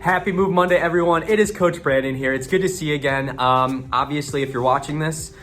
Happy Move Monday, everyone. It is Coach Brandon here. It's good to see you again. Obviously, if you're watching this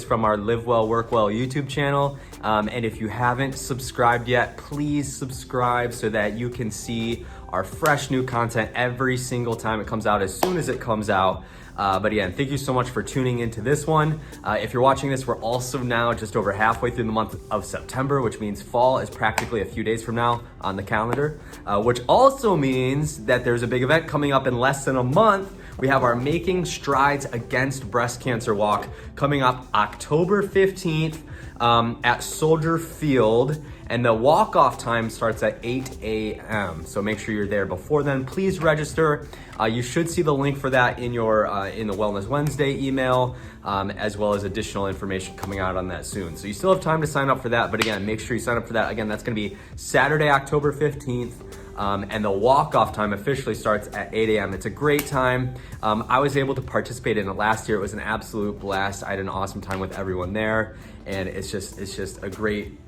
from our Live Well, Work Well YouTube channel. And if you haven't subscribed yet, please subscribe so that you can see our fresh new content every single time it comes out, as soon as it comes out. But again, thank you so much for tuning into this one. If you're watching this, we're also now just over halfway through the month of September, which means fall is practically a few days from now on the calendar, which also means that there's a big event coming up in less than a month. We have our Making Strides Against Breast Cancer Walk coming up October 15th at Soldier Field. And the walk-off time starts at 8 a.m. So make sure you're there before then. Please register. You should see the link for that in your in the Wellness Wednesday email, as well as additional information coming out on that soon. So you still have time to sign up for that. But again, make sure you sign up for that. Again, that's going to be Saturday, October 15th. And the walk-off time officially starts at 8 a.m. It's a great time. I was able to participate in it last year. It was an absolute blast. I had an awesome time with everyone there. And it's just a great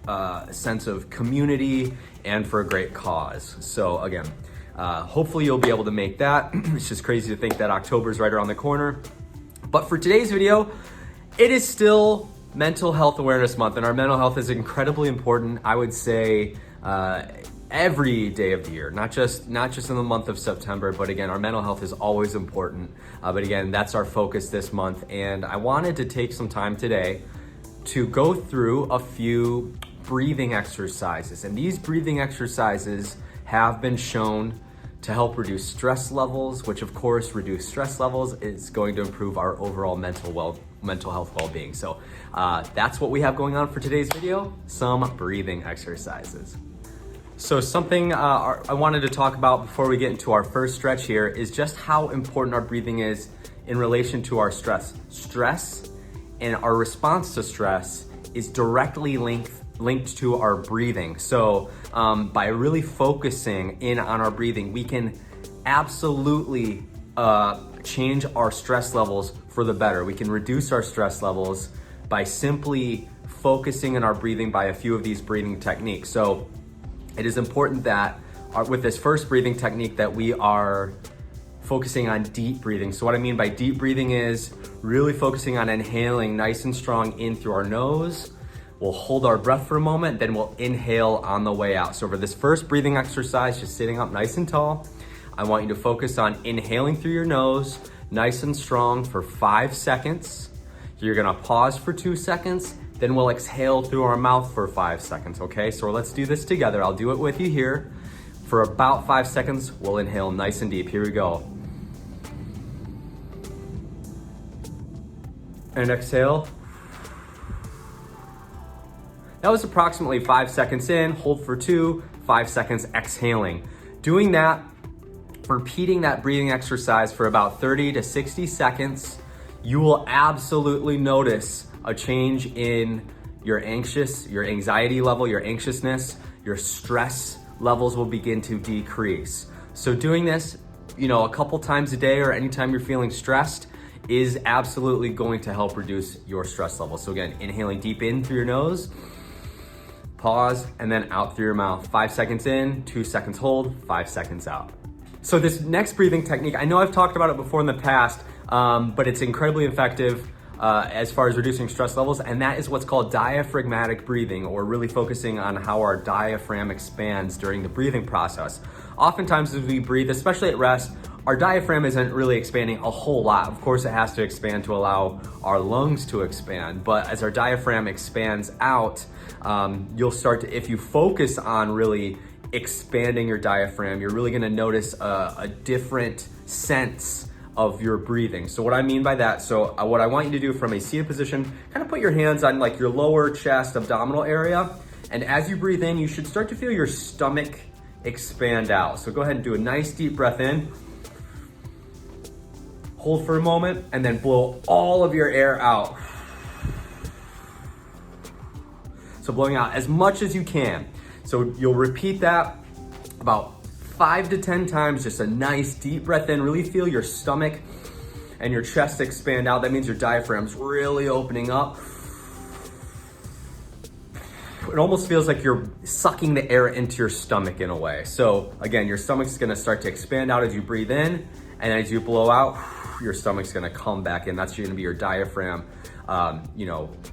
sense of community and for a great cause. So again, hopefully you'll be able to make that. It's just crazy to think that October is right around the corner. But for today's video, it is still Mental Health Awareness Month, and our mental health is incredibly important. I would say every day of the year, not just in the month of September, but again, our mental health is always important. But again, that's our focus this month. And I wanted to take some time today to go through a few breathing exercises. And these breathing exercises have been shown to help reduce stress levels, which of course, reduce stress levels is going to improve our overall mental health well-being. So that's what we have going on for today's video, some breathing exercises. So something I wanted to talk about before we get into our first stretch here is just how important our breathing is in relation to our stress. Stress and our response to stress is directly linked to our breathing. So by really focusing in on our breathing, we can absolutely change our stress levels for the better. We can reduce our stress levels by simply focusing in our breathing by a few of these breathing techniques. So it is important that with this first breathing technique that we are focusing on deep breathing. So what I mean by deep breathing is really focusing on inhaling nice and strong in through our nose. We'll hold our breath for a moment, then we'll inhale on the way out. So for this first breathing exercise, just sitting up nice and tall, I want you to focus on inhaling through your nose, nice and strong for 5 seconds. You're gonna pause for 2 seconds, then we'll exhale through our mouth for 5 seconds, okay? So let's do this together. I'll do it with you here. For about 5 seconds, we'll inhale nice and deep. Here we go. And exhale. That was approximately 5 seconds in, hold for 2, 5 seconds exhaling. Doing that, repeating that breathing exercise for about 30 to 60 seconds, you will absolutely notice a change in your anxiety level, your anxiousness, your stress levels will begin to decrease. So doing this, a couple times a day or anytime you're feeling stressed is absolutely going to help reduce your stress level. So again, inhaling deep in through your nose, pause, and then out through your mouth. 5 seconds in, 2 seconds hold, 5 seconds out. So this next breathing technique, I know I've talked about it before in the past, but it's incredibly effective as far as reducing stress levels, and that is what's called diaphragmatic breathing, or really focusing on how our diaphragm expands during the breathing process. Oftentimes as we breathe, especially at rest, our diaphragm isn't really expanding a whole lot. Of course, it has to expand to allow our lungs to expand, but as our diaphragm expands out, you'll start to, if you focus on really expanding your diaphragm, you're really gonna notice a different sense of your breathing. So what I mean by that, what I want you to do from a seated position, kind of put your hands on like your lower chest, abdominal area. And as you breathe in, you should start to feel your stomach expand out. So go ahead and do a nice deep breath in. Hold for a moment and then blow all of your air out. So blowing out as much as you can. So you'll repeat that about 5 to 10 times, just a nice deep breath in. Really feel your stomach and your chest expand out. That means your diaphragm's really opening up. it almost feels like you're sucking the air into your stomach in a way. So again, your stomach's gonna start to expand out as you breathe in, and as you blow out, your stomach's gonna come back in. That's gonna be your diaphragm,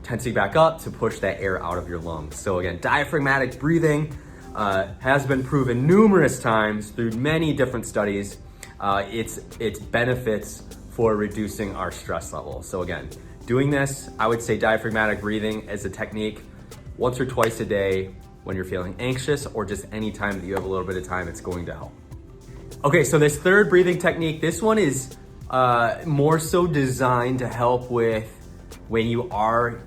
tensing back up to push that air out of your lungs. So again, diaphragmatic breathing has been proven numerous times through many different studies. Its benefits for reducing our stress level. So again, doing this, I would say diaphragmatic breathing is a technique once or twice a day when you're feeling anxious, or just any time that you have a little bit of time, it's going to help. Okay, so this third breathing technique, this one is more so designed to help with when you are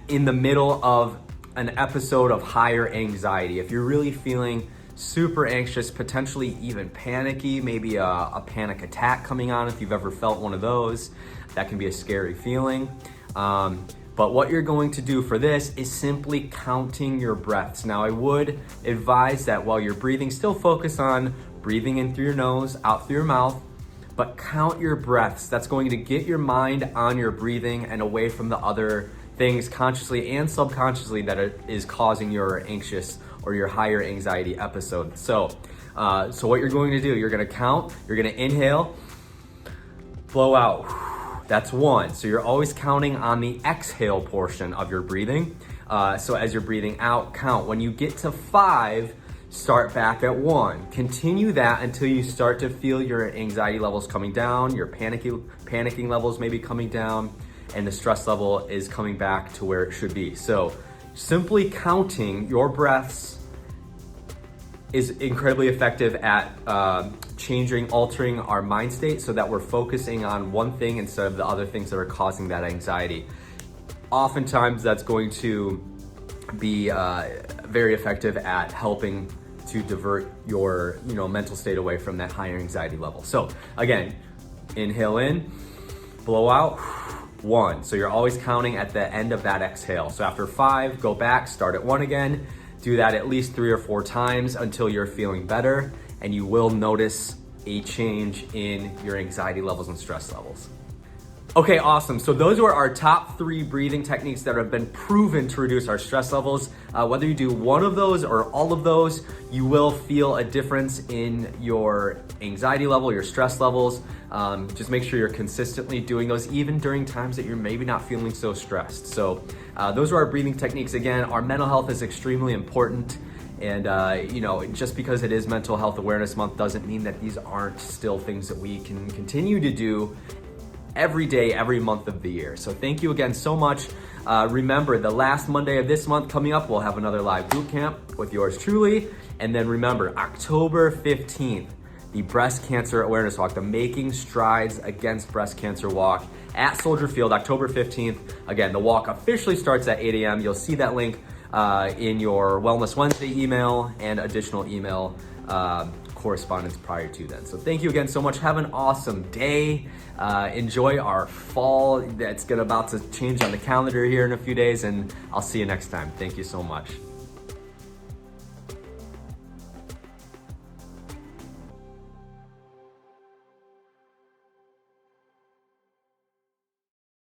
in the middle of an episode of higher anxiety. If you're really feeling super anxious, potentially even panicky, maybe a panic attack coming on, if you've ever felt one of those, that can be a scary feeling. But what you're going to do for this is simply counting your breaths. Now, I would advise that while you're breathing, still focus on breathing in through your nose, out through your mouth, but count your breaths. That's going to get your mind on your breathing and away from the other things consciously and subconsciously that is causing your anxious or your higher anxiety episode. So what you're going to do, you're gonna count, you're gonna inhale, blow out. That's 1. So you're always counting on the exhale portion of your breathing. So as you're breathing out, count. When you get to 5, start back at 1. Continue that until you start to feel your anxiety levels coming down, your panicking levels maybe coming down, and the stress level is coming back to where it should be. So simply counting your breaths is incredibly effective at altering our mind state so that we're focusing on one thing instead of the other things that are causing that anxiety. Oftentimes that's going to be very effective at helping to divert your mental state away from that higher anxiety level. So again, inhale in, blow out, 1. So you're always counting at the end of that exhale. So after 5, go back, start at 1 again. Do that at least 3 or 4 times until you're feeling better, and you will notice a change in your anxiety levels and stress levels. Okay, awesome. So those were our top 3 breathing techniques that have been proven to reduce our stress levels. Whether you do one of those or all of those, you will feel a difference in your anxiety level, your stress levels. Just make sure you're consistently doing those, even during times that you're maybe not feeling so stressed. So those are our breathing techniques. Again, our mental health is extremely important. And just because it is Mental Health Awareness Month doesn't mean that these aren't still things that we can continue to do every day, every month of the year. So thank you again so much. Remember, the last Monday of this month coming up, we'll have another live boot camp with yours truly. And then remember, October 15th, the Breast Cancer Awareness Walk, the Making Strides Against Breast Cancer Walk at Soldier Field, October 15th. Again, the walk officially starts at 8 a.m. You'll see that link in your Wellness Wednesday email and additional email correspondence prior to then. So thank you again so much. Have an awesome day. Enjoy our fall that's about to change on the calendar here in a few days, and I'll see you next time. Thank you so much.